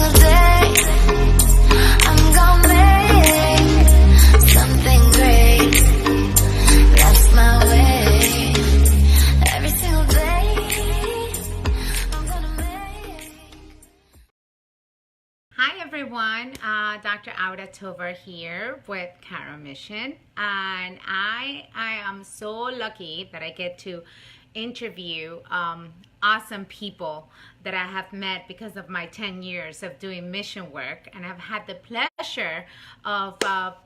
single day I'm gonna make something great. That's my way. Every single day I'm gonna make. Hi everyone, Dr. Auda Tovar here with Cara Mission, and I am so lucky that I get to interview awesome people that I have met because of my 10 years of doing mission work, and I've had the pleasure of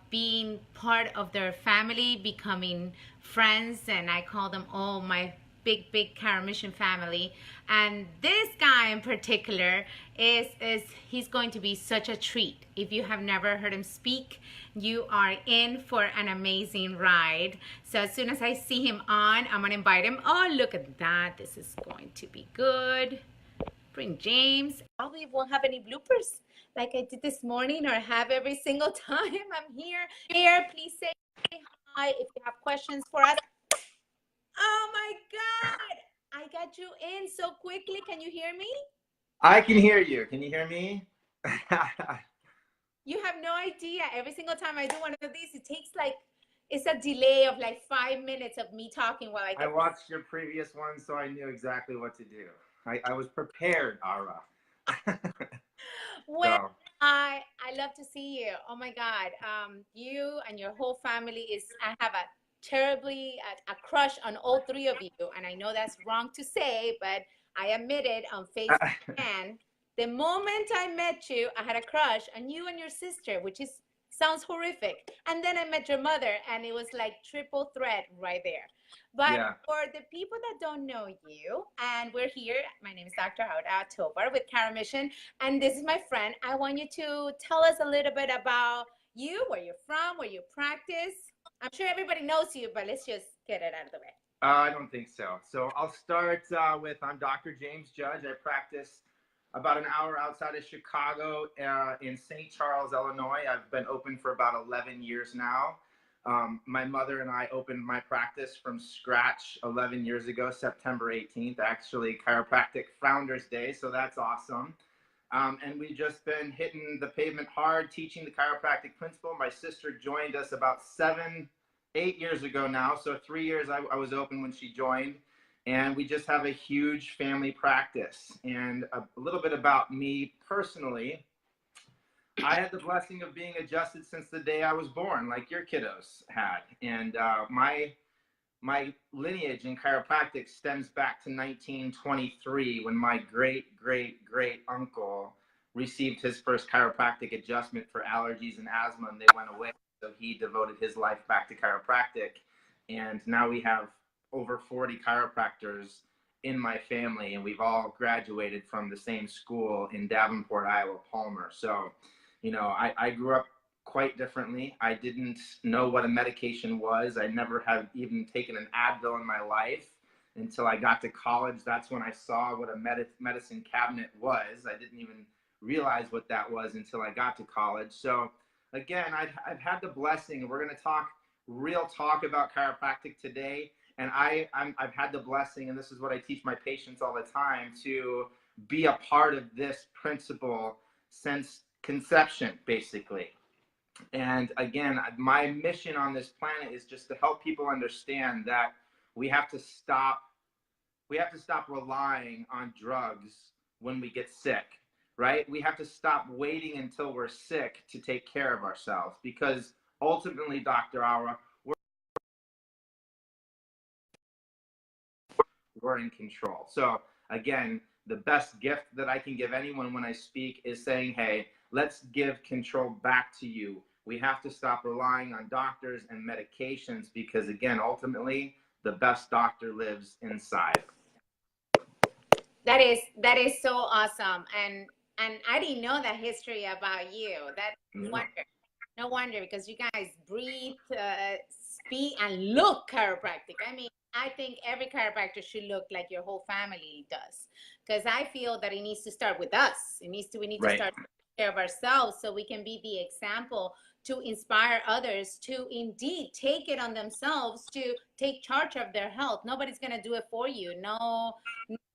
being part of their family, becoming friends, and I call them all my big Cara Mission family. And this guy in particular is he's going to be such a treat. If you have never heard him speak, you are in for an amazing ride. So as soon as I see him on, I'm gonna invite him. Oh, look at that, this is going to be good. Bring James. Probably won't have any bloopers like I did this morning or have every single time I'm here. Please say hi if you have questions for us. Oh my God, I got you in so quickly. Can you hear me? I can hear you. Can you hear me? You have no idea. Every single time I do one of these, it takes like, it's a delay of like 5 minutes of me talking while I watched your previous one, so I knew exactly what to do. I was prepared, Ara. Well, So. I love to see you. Oh my God. You and your whole family I have a terribly, a crush on all three of you. And I know that's wrong to say, but I admit it on Facebook. And the moment I met you, I had a crush on you and your sister, which sounds horrific. And then I met your mother, and it was like triple threat right there. But Yeah. for the people that don't know you, and we're here, my name is Dr. Auda Tovar with Cara Mission, and this is my friend. I want you to tell us a little bit about you, where you're from, where you practice. I'm sure everybody knows you, but let's just get it out of the way. I don't think so. So I'll start with, I'm Dr. James Judge. I practice about an hour outside of Chicago in St. Charles, Illinois. I've been open for about 11 years now. My mother and I opened my practice from scratch 11 years ago, September 18th, actually Chiropractic Founders Day, so that's awesome. And we've just been hitting the pavement hard, teaching the chiropractic principle. My sister joined us about 8 years ago now, so 3 years I was open when she joined, and we just have a huge family practice. And a little bit about me personally. I had the blessing of being adjusted since the day I was born, like your kiddos had. And my lineage in chiropractic stems back to 1923 when my great uncle received his first chiropractic adjustment for allergies and asthma, and they went away. So he devoted his life back to chiropractic. And now we have over 40 chiropractors in my family, and we've all graduated from the same school in Davenport, Iowa, Palmer. So, you know, I grew up quite differently. I didn't know what a medication was. I never have even taken an Advil in my life until I got to college. That's when I saw what a medicine cabinet was. I didn't even realize what that was until I got to college. So again, I've had the blessing. We're going to talk real talk about chiropractic today. And I've had the blessing, and this is what I teach my patients all the time, to be a part of this principle since conception, basically. And again, my mission on this planet is just to help people understand that we have to stop relying on drugs when we get sick, right? We have to stop waiting until we're sick to take care of ourselves, because ultimately, Dr. Aura, we're in control. So again, the best gift that I can give anyone when I speak is saying, hey, let's give control back to you. We have to stop relying on doctors and medications, because again, ultimately, the best doctor lives inside. That is so awesome. And I didn't know that history about you. No wonder, because you guys breathe, speak, and look chiropractic. I mean, I think every chiropractor should look like your whole family does, because I feel that it needs to start with us. We need to start taking care of ourselves so we can be the example to inspire others to indeed take it on themselves to take charge of their health. Nobody's going to do it for you. No,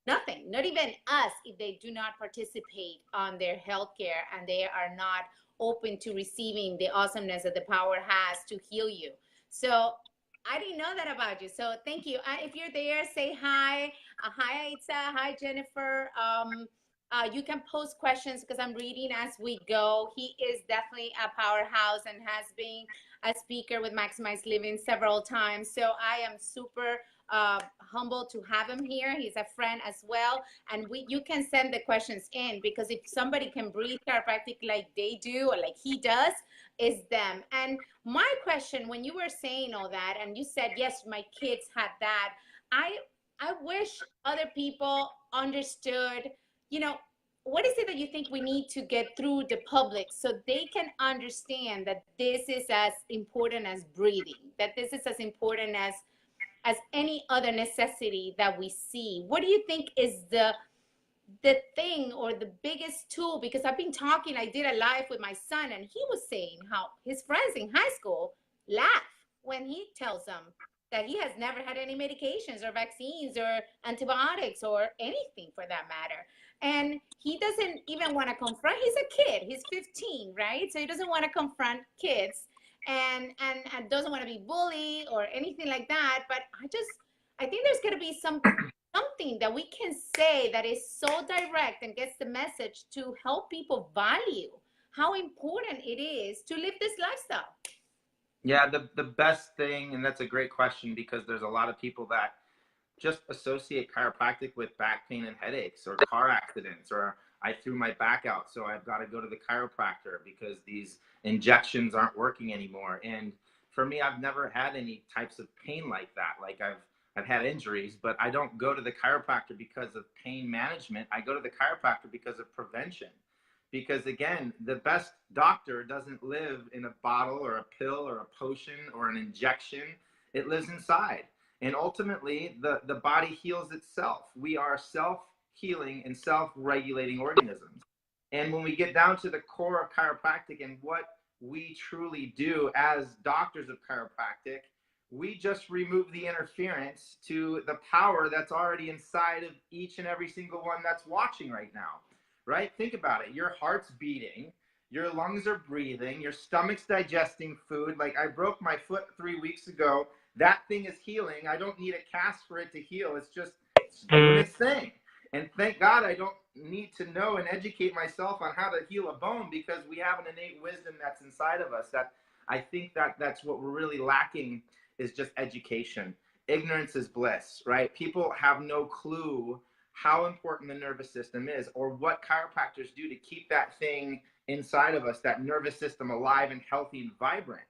nothing, not even us, if they do not participate on their healthcare and they are not open to receiving the awesomeness that the power has to heal you. So I didn't know that about you. So thank you. If you're there, say hi. Hi, Aitza. Hi, Jennifer. You can post questions because I'm reading as we go. He is definitely a powerhouse and has been a speaker with Maximize Living several times. So I am super humbled to have him here. He's a friend as well. And you can send the questions in, because if somebody can breathe chiropractic like they do or like he does, is them. And my question, when you were saying all that, and you said, yes, my kids had that, I wish other people understood, you know, what is it that you think we need to get through the public so they can understand that this is as important as breathing, that this is as important as any other necessity that we see? What do you think is the thing or the biggest tool? Because I've been talking, I did a live with my son, and he was saying how his friends in high school laugh when he tells them that he has never had any medications or vaccines or antibiotics or anything for that matter. And he doesn't even want to confront, he's a kid, he's 15, right? So he doesn't want to confront kids and doesn't want to be bullied or anything like that. But I think there's going to be something that we can say that is so direct and gets the message to help people value how important it is to live this lifestyle. Yeah, the best thing, and that's a great question, because there's a lot of people that just associate chiropractic with back pain and headaches or car accidents, or I threw my back out, so I've got to go to the chiropractor because these injections aren't working anymore. And for me, I've never had any types of pain like that. Like I've had injuries, but I don't go to the chiropractor because of pain management. I go to the chiropractor because of prevention. Because again, the best doctor doesn't live in a bottle or a pill or a potion or an injection. It lives inside. And ultimately, the body heals itself. We are self-healing and self-regulating organisms. And when we get down to the core of chiropractic and what we truly do as doctors of chiropractic, we just remove the interference to the power that's already inside of each and every single one that's watching right now, right? Think about it. Your heart's beating, your lungs are breathing, your stomach's digesting food. Like I broke my foot 3 weeks ago. That thing is healing. I don't need a cast for it to heal. It's just doing its thing. And thank God I don't need to know and educate myself on how to heal a bone, because we have an innate wisdom that's inside of us. That I think that's what we're really lacking, is just education. Ignorance is bliss, right? People have no clue how important the nervous system is, or what chiropractors do to keep that thing inside of us, that nervous system, alive and healthy and vibrant.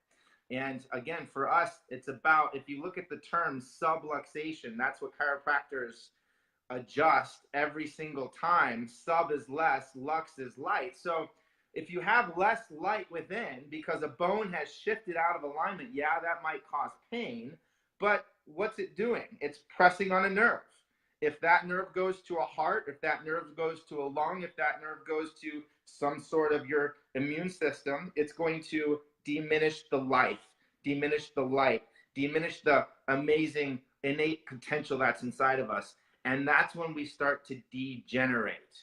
And again, for us, it's about, if you look at the term subluxation, that's what chiropractors adjust every single time. Sub is less, lux is light. So if you have less light within because a bone has shifted out of alignment, yeah, that might cause pain, but what's it doing? It's pressing on a nerve. If that nerve goes to a heart, if that nerve goes to a lung, if that nerve goes to some sort of your immune system, it's going to diminish the life, diminish the light, diminish the amazing innate potential that's inside of us. And that's when we start to degenerate.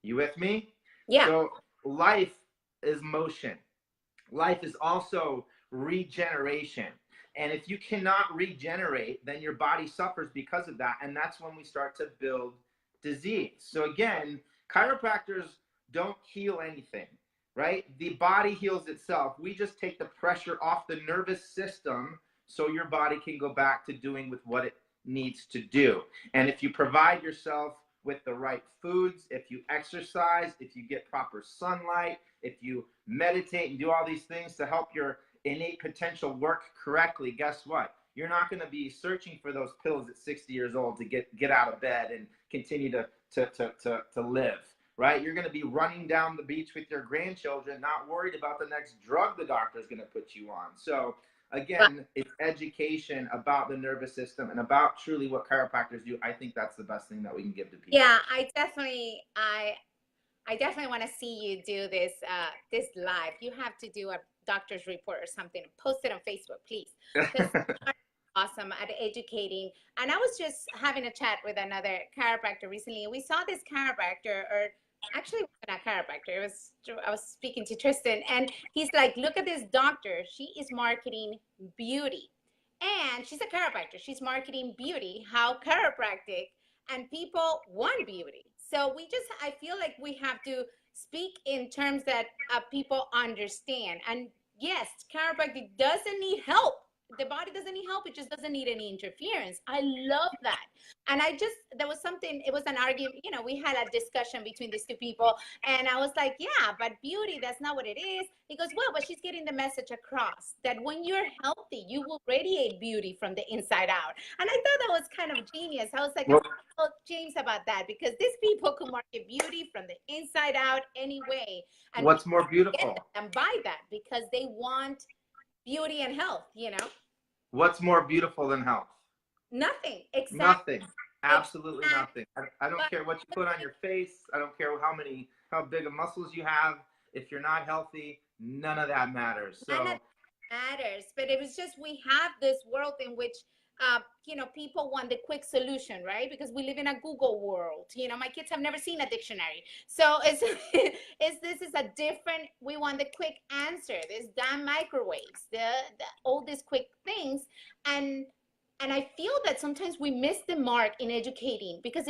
You with me? Yeah. So life is motion. Life is also regeneration. And if you cannot regenerate, then your body suffers because of that. And that's when we start to build disease. So again, chiropractors don't heal anything, right? The body heals itself. We just take the pressure off the nervous system so your body can go back to doing with what it needs to do. And if you provide yourself with the right foods, if you exercise, if you get proper sunlight, if you meditate and do all these things to help your innate potential work correctly, guess what? You're not going to be searching for those pills at 60 years old to get out of bed and continue to live, right? You're going to be running down the beach with your grandchildren, not worried about the next drug the doctor is going to put you on. So again, it's education about the nervous system and about truly what chiropractors do. I think that's the best thing that we can give to people. Yeah, I definitely want to see you do this live. You have to do doctor's report or something. Post it on Facebook, please, because awesome at educating. And I was just having a chat with another chiropractor recently, and we saw this chiropractor, or actually it wasn't a chiropractor. It was, I was speaking to Tristan, and he's like, "Look at this doctor. She is marketing beauty, and she's a chiropractor. She's marketing beauty. How chiropractic, and people want beauty. So we just, I feel like we have to speak in terms that people understand. And yes, chiropractic doesn't need help. The body doesn't need help. It just doesn't need any interference. I love that. And I just, there was something, it was an argument, you know, we had a discussion between these two people. And I was like, yeah, but beauty, that's not what it is. He goes, well, but she's getting the message across that when you're healthy, you will radiate beauty from the inside out. And I thought that was kind of genius. I was like, Well, tell James about that, because these people could market beauty from the inside out anyway. And what's more get beautiful? that and buy that because they want beauty and health, you know? What's more beautiful than health? Nothing. Exactly. Nothing. Absolutely Exactly. nothing. I don't care what you put on your face. I don't care how big of muscles you have. If you're not healthy, none of that matters. So None of that matters. But it was just, we have this world in which you know, people want the quick solution, right? Because we live in a Google world. You know, my kids have never seen a dictionary. So this is a different, we want the quick answer. There's damn microwaves, all these quick things. And I feel that sometimes we miss the mark in educating, because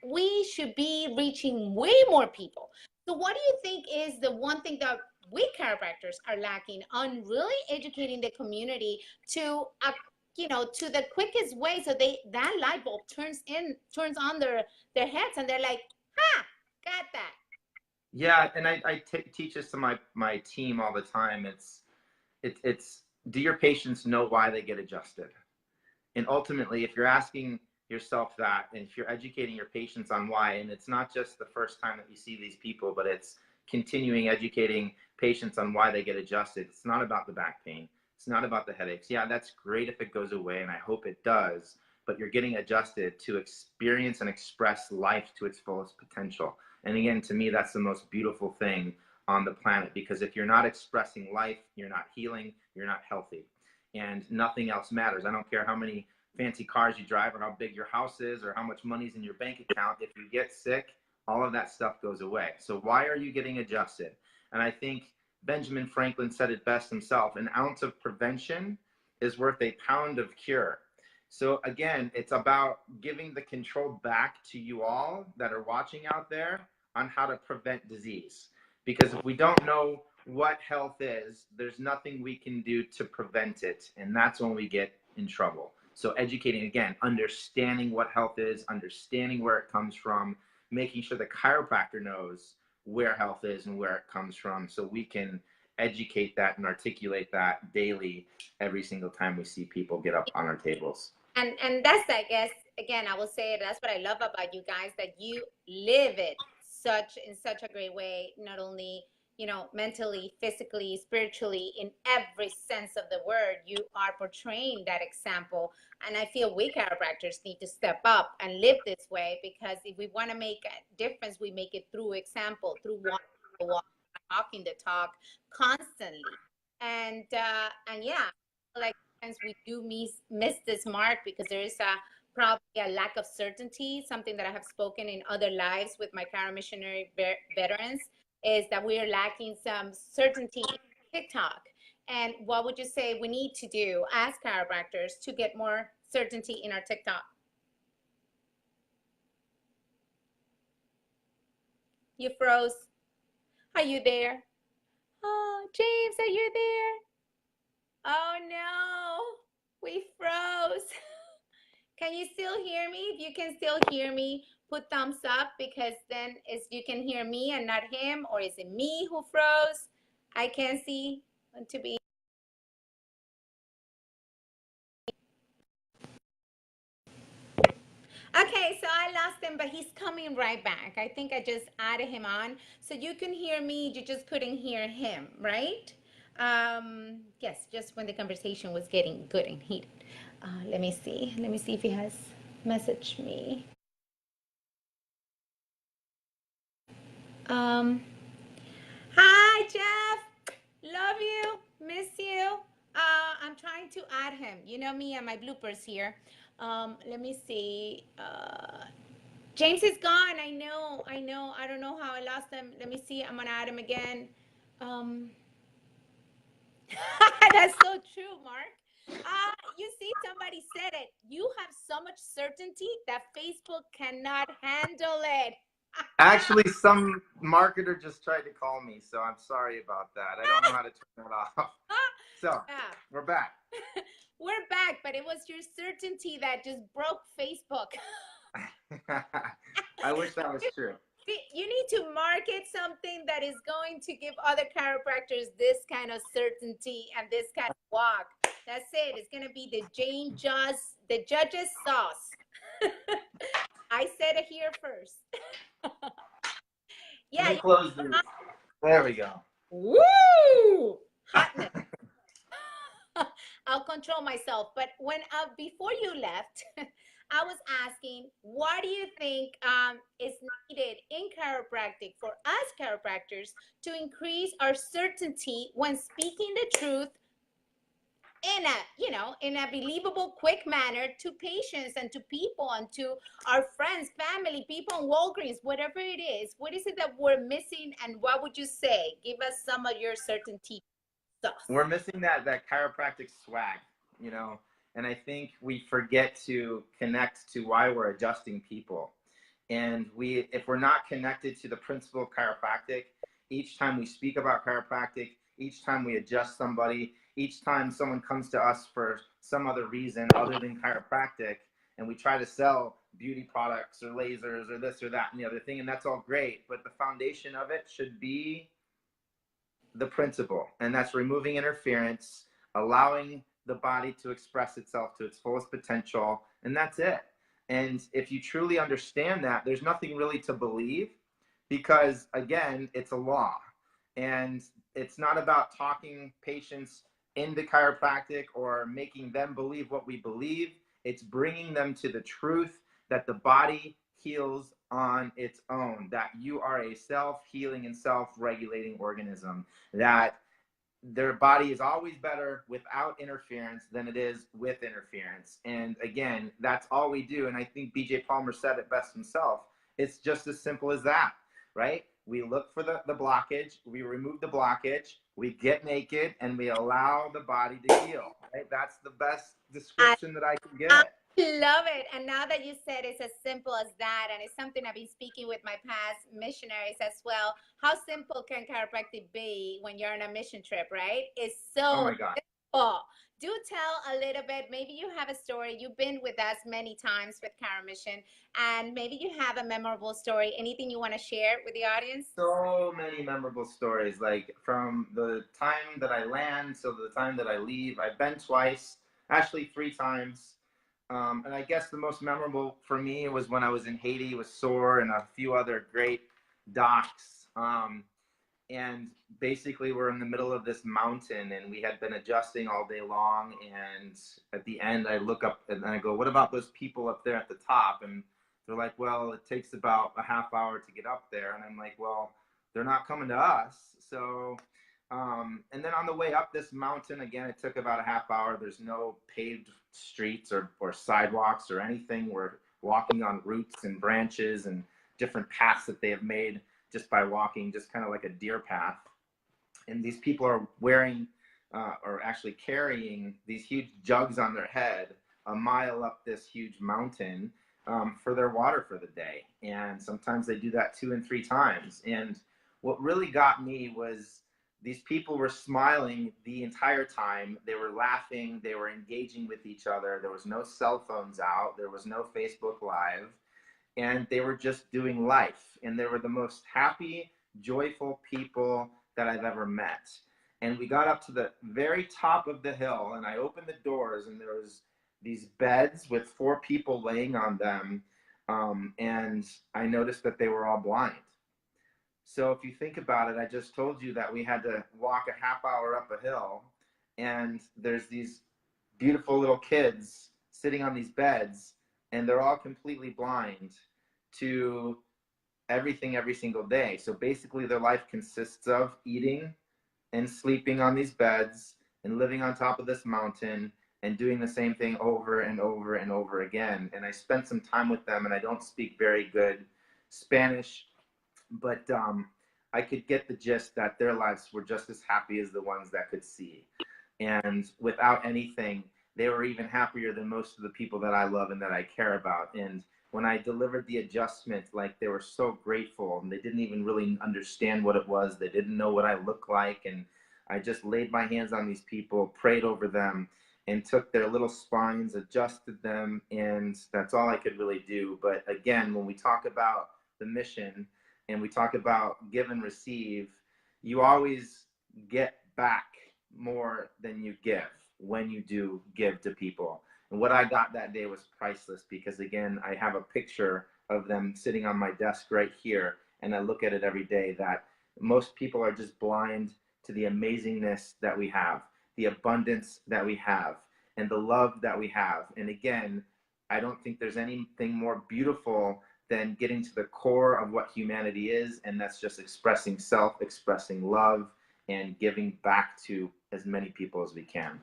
we should be reaching way more people. So what do you think is the one thing that we chiropractors are lacking on really educating the community to you know, to the quickest way, so that light bulb turns on their heads, and they're like, ha, got that. yeah, and I teach this to my team all the time. It's do your patients know why they get adjusted? And ultimately, if you're asking yourself that, and if you're educating your patients on why, and it's not just the first time that you see these people, but it's continuing educating patients on why they get adjusted. It's not about the back pain. It's not about the headaches. Yeah, that's great if it goes away, and I hope it does, but you're getting adjusted to experience and express life to its fullest potential. And again, to me, that's the most beautiful thing on the planet, because if you're not expressing life, you're not healing, you're not healthy, and nothing else matters. I don't care how many fancy cars you drive, or how big your house is, or how much money's in your bank account. If you get sick, all of that stuff goes away. So why are you getting adjusted? And I think Benjamin Franklin said it best himself: an ounce of prevention is worth a pound of cure. So again, it's about giving the control back to you all that are watching out there on how to prevent disease. Because if we don't know what health is, there's nothing we can do to prevent it. And that's when we get in trouble. So educating, again, understanding what health is, understanding where it comes from, making sure the chiropractor knows where health is and where it comes from, so we can educate that and articulate that daily, every single time we see people get up on our tables. And that's, I guess, again, I will say it, that's what I love about you guys, that you live it in such a great way, not only, you know, mentally, physically, spiritually, in every sense of the word. You are portraying that example. And I feel we chiropractors need to step up and live this way, because if we want to make a difference, we make it through example, through walking the talk constantly. And yeah, like sometimes we do miss this mark, because there is probably a lack of certainty. Something that I have spoken in other lives with my chiro missionary veterans is that we are lacking some certainty in TikTok. And what would you say we need to do as chiropractors to get more certainty in our TikTok? You froze. Are you there? Oh, James, are you there? Oh no, we froze. Can you still hear me? If you can still hear me, put thumbs up, because then you can hear me and not him. Or is it me who froze? I can't see. Want to be. Okay, so I lost him, but he's coming right back. I think I just added him on. So you can hear me, you just couldn't hear him, right? Yes, just when the conversation was getting good and heated. Let me see. Let me see if he has messaged me. Hi, Jeff. Love you. miss you. I'm trying to add him. You know me and my bloopers here. Let me see. James is gone. I know. I know. I don't know how I lost him. Let me see. I'm gonna add him again. Um, that's so true, Mark. You see, somebody said it. You have so much certainty that Facebook cannot handle it. Actually, some marketer just tried to call me, so I'm sorry about that. I don't know how to turn that off. So Yeah. we're back. We're back, but it was your certainty that just broke Facebook. I wish that was true. You need to market something that is going to give other chiropractors this kind of certainty and this kind of walk. That's it. It's going to be the judge's sauce. I said it here first. Let Yeah. me close this. There we go. Woo! Hotness. I'll control myself. But when before you left, I was asking, what do you think is needed in chiropractic for us chiropractors to increase our certainty when speaking the truth in a believable, quick manner to patients and to people and to our friends, family, people in Walgreens, whatever it is. What is it that we're missing, and what would you say? Give us some of your certainty stuff. We're missing that chiropractic swag, and I think we forget to connect to why we're adjusting people. And if we're not connected to the principle of chiropractic, each time we speak about chiropractic, each time we adjust somebody, each time someone comes to us for some other reason other than chiropractic, and we try to sell beauty products or lasers or this or that and the other thing, and that's all great, but the foundation of it should be the principle, and that's removing interference, allowing the body to express itself to its fullest potential, and that's it. And if you truly understand that, there's nothing really to believe, because again, it's a law. And it's not about talking patients into chiropractic or making them believe what we believe. It's bringing them to the truth that the body heals on its own, that you are a self-healing and self-regulating organism, that their body is always better without interference than it is with interference. And again, that's all we do. And I think BJ Palmer said it best himself. It's just as simple as that, right? We look for the blockage, we remove the blockage, we get naked, and we allow the body to heal, right? That's the best description that I can give it. Love it. And now that you said it's as simple as that, and it's something I've been speaking with my past missionaries as well. How simple can chiropractic be when you're on a mission trip, right? It's so Oh my God. simple. Do tell a little bit. Maybe you have a story. You've been with us many times with Chiro Mission, and maybe you have a memorable story. Anything you want to share with the audience? So many memorable stories, like from the time that I land to the time that I leave. I've been twice, actually 3 times. And I guess the most memorable for me was when I was in Haiti with SOAR and a few other great docs. And basically we're in the middle of this mountain, and we had been adjusting all day long. And at the end, I look up and I go, what about those people up there at the top? And they're like, well, it takes about a half hour to get up there. And I'm like, well, they're not coming to us. So, and then on the way up this mountain, again, it took about a half hour. There's no paved streets or sidewalks or anything. We're walking on roots and branches and different paths that they have made just by walking, just kind of like a deer path. And these people are wearing or actually carrying these huge jugs on their head a mile up this huge mountain for their water for the day. And sometimes they do that 2 and 3 times. And what really got me was these people were smiling the entire time. They were laughing. They were engaging with each other. There was no cell phones out. There was no Facebook Live. And they were just doing life. And they were the most happy, joyful people that I've ever met. And we got up to the very top of the hill, and I opened the doors, and there was these beds with 4 people laying on them. And I noticed that they were all blind. So if you think about it, I just told you that we had to walk a half hour up a hill, and there's these beautiful little kids sitting on these beds, and they're all completely blind to everything every single day. So basically their life consists of eating and sleeping on these beds and living on top of this mountain and doing the same thing over and over and over again. And I spent some time with them, and I don't speak very good Spanish, but I could get the gist that their lives were just as happy as the ones that could see. And without anything, they were even happier than most of the people that I love and that I care about. And when I delivered the adjustment, like, they were so grateful, and they didn't even really understand what it was. They didn't know what I looked like. And I just laid my hands on these people, prayed over them, and took their little spines, adjusted them. And that's all I could really do. But again, when we talk about the mission and we talk about give and receive, you always get back more than you give when you do give to people. And what I got that day was priceless, because again, I have a picture of them sitting on my desk right here, and I look at it every day, that most people are just blind to the amazingness that we have, the abundance that we have, and the love that we have. And again, I don't think there's anything more beautiful than getting to the core of what humanity is, and that's just expressing self, expressing love, and giving back to as many people as we can.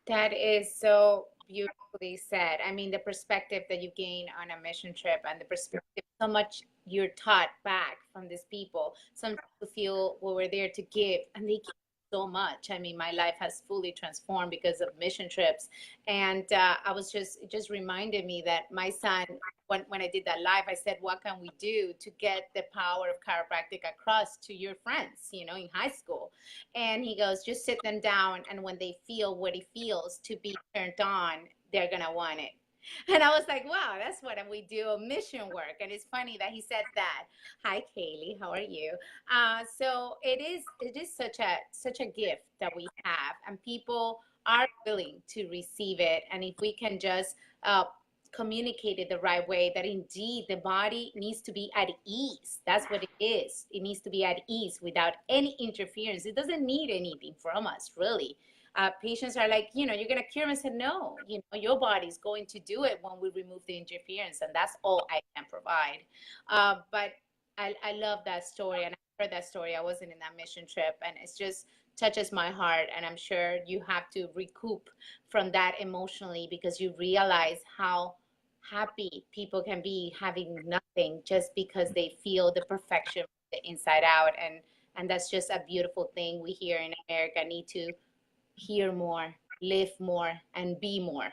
That is so beautifully said. I mean, the perspective that you gain on a mission trip, and the perspective, so much you're taught back from these people. Some people feel, well, we're there to give, and they give so much. I mean, my life has fully transformed because of mission trips. And I was it just reminded me that my son, when I did that live, I said, what can we do to get the power of chiropractic across to your friends, you know, in high school? And he goes, just sit them down, and when they feel what it feels to be turned on, they're going to want it. And I was like, wow, that's what we do, mission work. And it's funny that he said that. Hi, Kaylee, how are you? So it is such a gift that we have, and people are willing to receive it. And if we can just communicate it the right way, that indeed the body needs to be at ease. That's what it is. It needs to be at ease without any interference. It doesn't need anything from us, really. Patients are like, you know, you're going to cure me. I said, no, you know, your body's going to do it when we remove the interference, and that's all I can provide. But I love that story, and I heard that story. I wasn't in that mission trip, and it's just touches my heart. And I'm sure you have to recoup from that emotionally, because you realize how happy people can be having nothing just because they feel the perfection from the inside out. And that's just a beautiful thing. We here in America need to hear more, live more, and be more.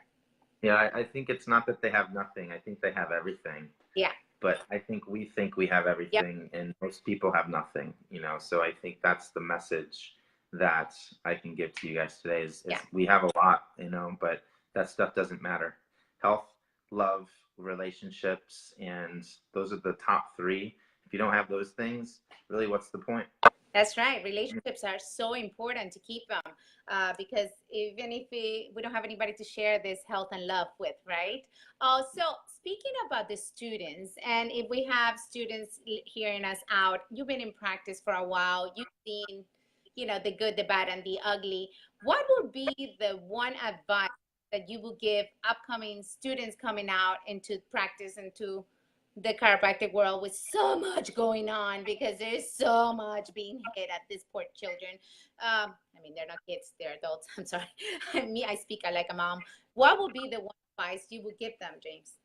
Yeah, I think it's not that they have nothing. I think they have everything. Yeah. But I think we have everything, Yep. and most people have nothing, you know. So I think that's the message that I can give to you guys today is Yeah. we have a lot, you know, but that stuff doesn't matter. Health, love, relationships, and those are the top three. If you don't have those things, really, what's the point? That's right. Relationships are so important to keep them, because even if we don't have anybody to share this health and love with, right? So speaking about the students, and if we have students hearing us out, you've been in practice for a while. You've seen, you know, the good, the bad, and the ugly. What would be the one advice that you would give upcoming students coming out into practice, into the chiropractic world, with so much going on, because there's so much being hit at these poor children? I mean, they're not kids, they're adults. I'm sorry. I speak like a mom. What would be the one advice you would give them, James?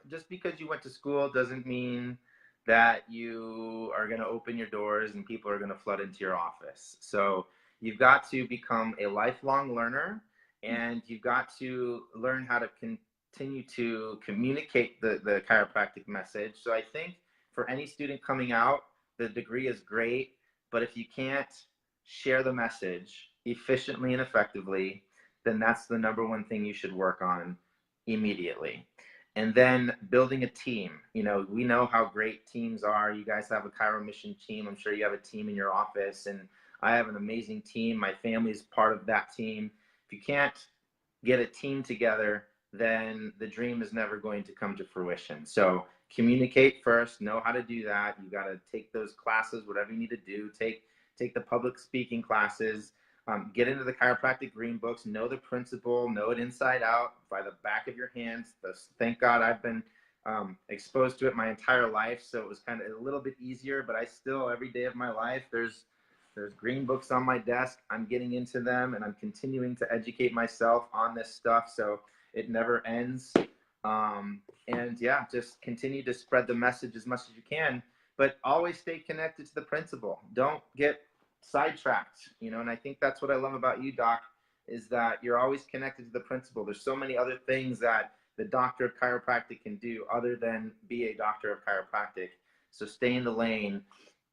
Just because you went to school doesn't mean that you are going to open your doors and people are going to flood into your office. So you've got to become a lifelong learner, and you've got to learn how to continue to communicate the chiropractic message. So I think for any student coming out, the degree is great, but if you can't share the message efficiently and effectively, then that's the number one thing you should work on immediately. And then building a team. You know, we know how great teams are. You guys have a Chiro Mission team. I'm sure you have a team in your office, and I have an amazing team. My family is part of that team. If you can't get a team together, then the dream is never going to come to fruition. So communicate first, know how to do that. You got to take those classes, whatever you need to do. Take the public speaking classes. Get into the chiropractic green books, know the principle, know it inside out by the back of your hands. Thank God I've been exposed to it my entire life, so it was kind of a little bit easier, but I still, every day of my life, there's There's green books on my desk. I'm getting into them, and I'm continuing to educate myself on this stuff, so it never ends. And yeah, just continue to spread the message as much as you can, but always stay connected to the principle. Don't get sidetracked, you know. And I think that's what I love about you, Doc, is that you're always connected to the principle. There's so many other things that the doctor of chiropractic can do other than be a doctor of chiropractic. So stay in the lane,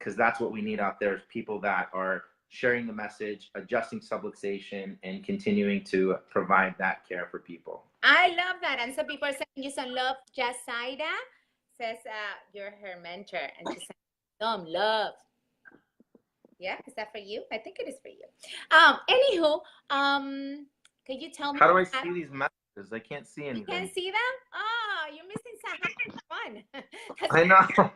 because that's what we need out there, is people that are sharing the message, adjusting subluxation, and continuing to provide that care for people. I love that. And some people are sending you some love. Jasaida says you're her mentor, and she's sending some love. Yeah, is that for you? I think it is for you. Anywho, can you tell me how do I see these messages? I can't see anything. You can't see them? Oh, you're missing some fun. I know.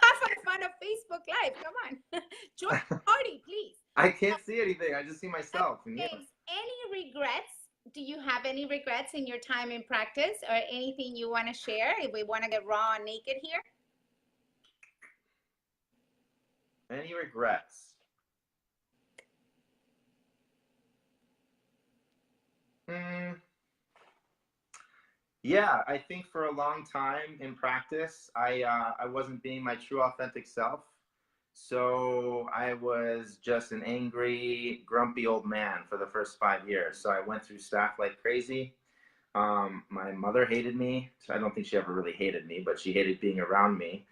Have some fun of Facebook Live. Come on. Join the party, please. I can't see anything. I just see myself. James, any regrets? Do you have any regrets in your time in practice, or anything you want to share? If we want to get raw and naked here. Any regrets? Yeah, I think for a long time in practice, I wasn't being my true authentic self. So I was just an angry, grumpy old man for the first 5 years. So I went through staff like crazy. My mother hated me. So I don't think she ever really hated me, but she hated being around me.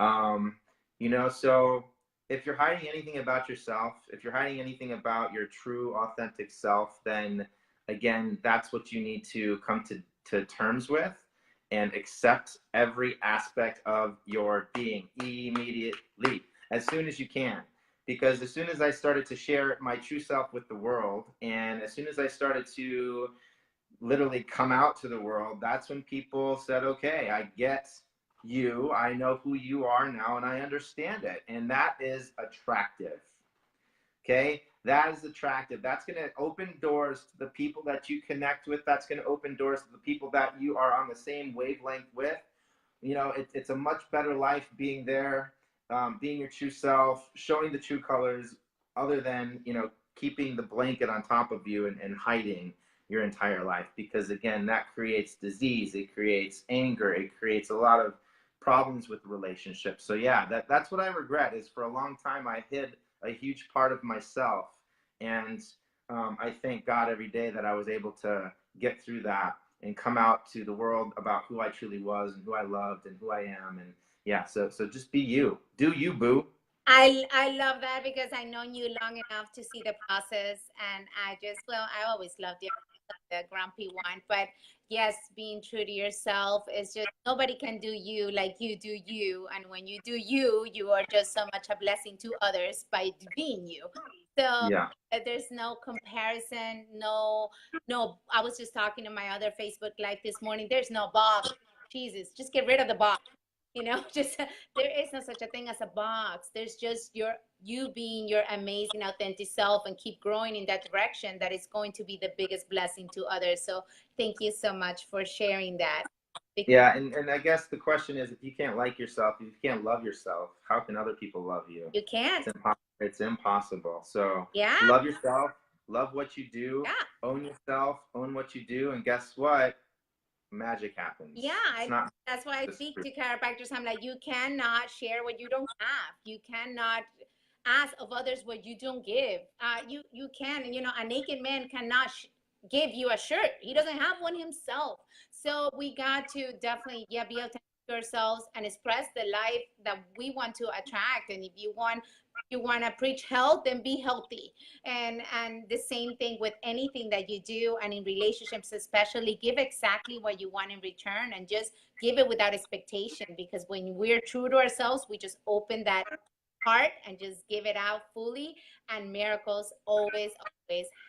You know, so if you're hiding anything about yourself, if you're hiding anything about your true authentic self, then again, that's what you need to come to terms with and accept every aspect of your being immediately, as soon as you can. Because as soon as I started to share my true self with the world, and as soon as I started to literally come out to the world, that's when people said, okay, I get you, I know who you are now, and I understand it. And that is attractive. Okay, that is attractive. That's going to open doors to the people that you connect with. That's going to open doors to the people that you are on the same wavelength with. You know, it's a much better life being there, being your true self, showing the true colors, other than, you know, keeping the blanket on top of you and hiding your entire life. Because again, that creates disease, it creates anger, it creates a lot of problems with relationships. So yeah, that's what I regret, is for a long time I hid a huge part of myself, and I thank God every day that I was able to get through that and come out to the world about who I truly was and who I loved and who I am. And yeah, so just be you. Do you, boo. I love that, because I know you long enough to see the process, and I always loved the grumpy one. But yes, being true to yourself is just, nobody can do you like you do you. And when you do you, you are just so much a blessing to others by being you. So yeah, there's no comparison. No, I was just talking to my other Facebook Live this morning. There's no box. Jesus, just get rid of the box. You know, just there is no such a thing as a box. There's just you being your amazing, authentic self, and keep growing in that direction. That is going to be the biggest blessing to others. So thank you so much for sharing that. Yeah, and I guess the question is, if you can't like yourself, if you can't love yourself, how can other people love you? You can't. It's impossible. So yeah, love yourself, love what you do, own yourself, own what you do, and guess what? Magic happens. Yeah, that's why I speak to chiropractors. I'm like, you cannot share what you don't have. You cannot ask of others what you don't give. You can, you know, a naked man cannot give you a shirt. He doesn't have one himself. So we got to definitely, be able to ourselves and express the life that we want to attract. And if you want to preach health, then be healthy. And the same thing with anything that you do, and in relationships especially, give exactly what you want in return, and just give it without expectation. Because when we're true to ourselves, we just open that heart and just give it out fully, and miracles always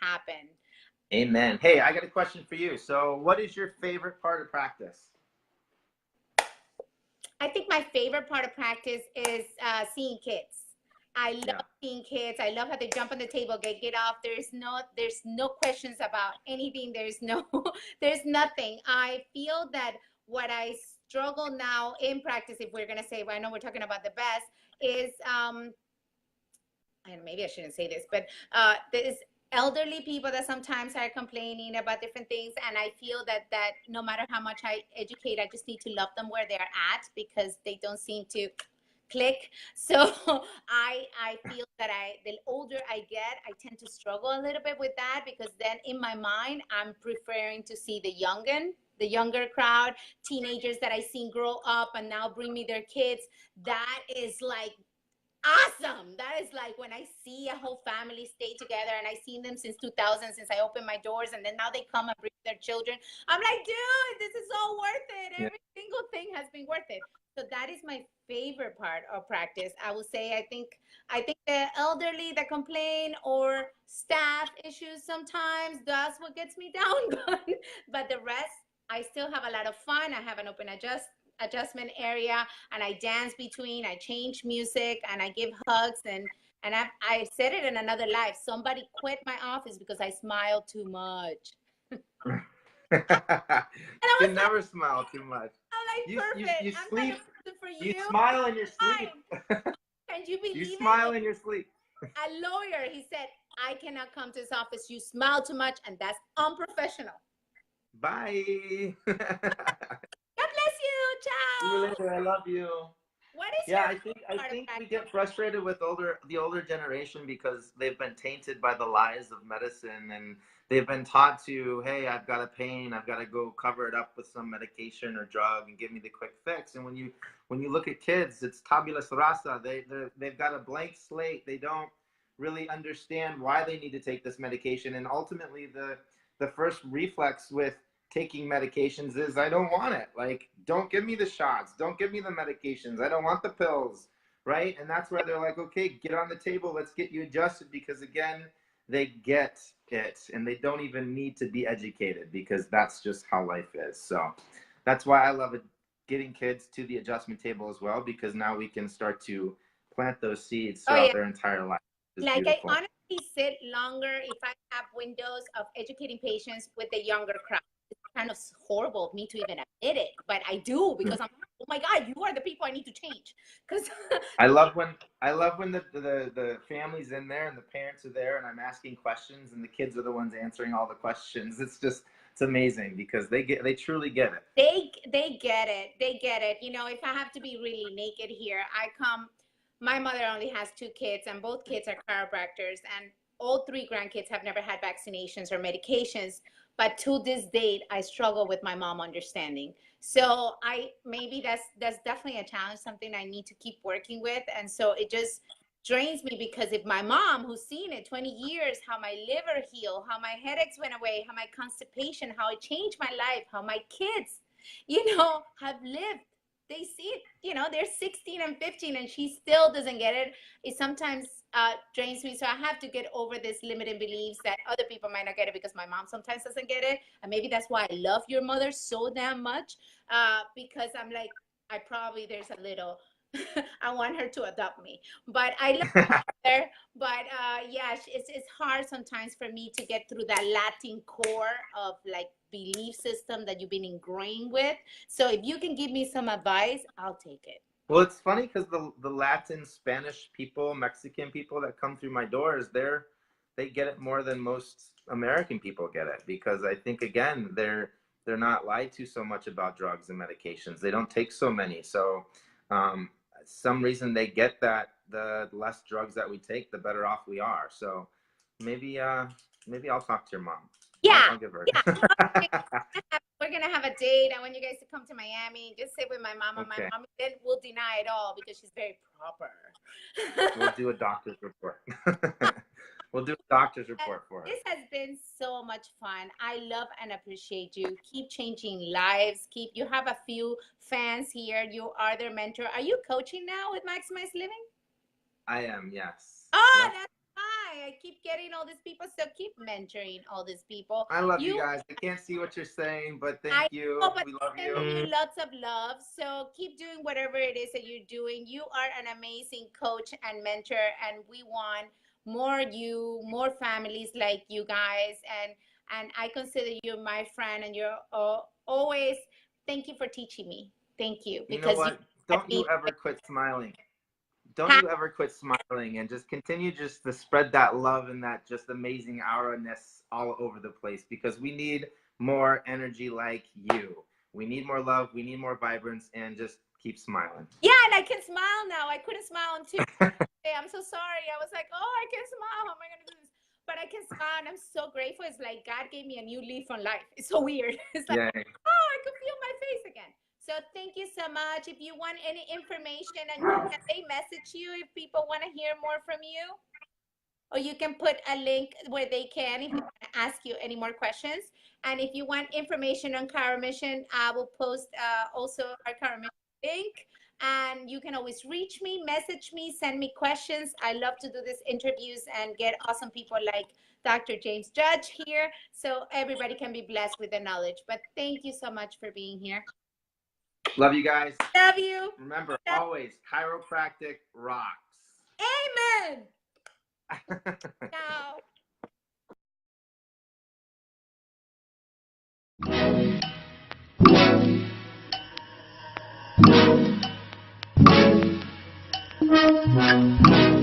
happen. Amen. Hey, I got a question for you. So what is your favorite part of practice? I think my favorite part of practice is seeing kids. I love seeing kids. I love how they jump on the table, get off. There's no questions about anything. There's nothing. I feel that what I struggle now in practice, if we're going to say, well, I know we're talking about the best, is and maybe I shouldn't say this, but there's elderly people that sometimes are complaining about different things, and I feel that no matter how much I educate, I just need to love them where they're at because they don't seem to click. So I feel that the older I get, I tend to struggle a little bit with that because then in my mind I'm preferring to see the younger crowd, teenagers that I seen grow up and now bring me their kids. That is like awesome. That is like when I see a whole family stay together and I seen them since 2000, since I opened my doors, and then now they come and bring their children. I'm like, dude, this is all worth it. Yeah. Every single thing has been worth it. So that is my favorite part of practice. I will say I think the elderly that complain or staff issues sometimes, that's what gets me down. But the rest, I still have a lot of fun. I have an open adjustment area, and I dance between, I change music, and I give hugs, and I said it in another life. Somebody quit my office because I smiled too much. You And I was can like, never smile too much. I'm like, You perfect. I'm not sleep. a person for You you. smile in your sleep. Fine. Can you You believe smile it? in your sleep. A lawyer, he said, I cannot come to his office. You smile too much, and that's unprofessional. Bye. God bless you. See you Ciao. later. I love you. What is Yeah, your I part of think we practice? get frustrated with the older generation because they've been tainted by the lies of medicine, and they've been taught to, hey, I've got a pain, I've got to go cover it up with some medication or drug and give me the quick fix. And when you look at kids, it's tabula rasa. They've got a blank slate. They don't really understand why they need to take this medication, and ultimately the first reflex with taking medications is I don't want it. Like, don't give me the shots, don't give me the medications, I don't want the pills, right? And that's where they're like, okay, get on the table, let's get you adjusted, because again, they get it and they don't even need to be educated because that's just how life is. So that's why I love it, getting kids to the adjustment table as well, because now we can start to plant those seeds Oh throughout yeah. their entire life. It's Like I beautiful. honestly sit longer if I have windows of educating patients with the younger crowd. It's kind of horrible of me to even admit it, but I do because I'm, oh my God, you are the people I need to change. Because I love when the family's in there and the parents are there and I'm asking questions and the kids are the ones answering all the questions. It's amazing because they truly get it. they get it. They get it. You know, if I have to be really naked here, I come. My mother only has two kids, and both kids are chiropractors, and all three grandkids have never had vaccinations or medications. But to this date, I struggle with my mom understanding. So I maybe that's definitely a challenge, something I need to keep working with. And so it just drains me because if my mom, who's seen it 20 years, how my liver healed, how my headaches went away, how my constipation, how it changed my life, how my kids, have lived. They see it, they're 16 and 15 and she still doesn't get it. It sometimes drains me. So I have to get over this limiting beliefs that other people might not get it because my mom sometimes doesn't get it. And maybe that's why I love your mother so damn much, because I'm like, there's a little, I want her to adopt me. But I love her. But yeah, it's hard sometimes for me to get through that Latin core of like belief system that you've been ingrained with. So if you can give me some advice, I'll take it. Well, it's funny because the Latin, Spanish people, Mexican people that come through my doors, they get it more than most American people get it, because I think again they're not lied to so much about drugs and medications. They don't take so many. So um, some reason they get that the less drugs that we take, the better off we are. So maybe maybe I'll talk to your mom. Yeah, I'll give her. yeah. We're gonna have a date. I want you guys to come to Miami. Just sit with my mama. My Okay. mom then will deny it all because she's very proper. We'll do a doctor's report. We'll do a doctor's report for her. This has been so much fun. I love and appreciate you. Keep changing lives. You have a few fans here. You are their mentor. Are you coaching now with Maximize Living? I am, yes. Oh, Yep. that's why I keep getting all these people. So keep mentoring all these people. I love you guys. I can't see what you're saying, but I thank you. know, but We love I'm sending you. you lots of love. So keep doing whatever it is that you're doing. You are an amazing coach and mentor, and we want more families like you guys. And I consider you my friend, and you're always. Thank you for teaching me. Thank you You know because what? had Don't me. you ever quit smiling. don't you ever quit smiling, and just continue just to spread that love and that just amazing aura-ness all over the place, because we need more energy like you. We need more love. We need more vibrance, and just keep smiling. Yeah, and I can smile now. I couldn't smile on Tuesday. I'm so sorry. I was like, oh, I can smile. How am I going to do this? But I can smile, and I'm so grateful. It's like God gave me a new leaf on life. It's so weird. It's like, Yay. oh, I could feel my face again. So thank you so much. If you want any information, and can they message you if people want to hear more from you? Or you can put a link where they can if you want to ask you any more questions. And if you want information on Cara Mission, I will post also our Cara Mission link. And you can always reach me, message me, send me questions. I love to do these interviews and get awesome people like Dr. James Judge here, so everybody can be blessed with the knowledge. But thank you so much for being here. Love you guys. Love you. Remember, always, chiropractic rocks. Amen. Ciao. Thank you.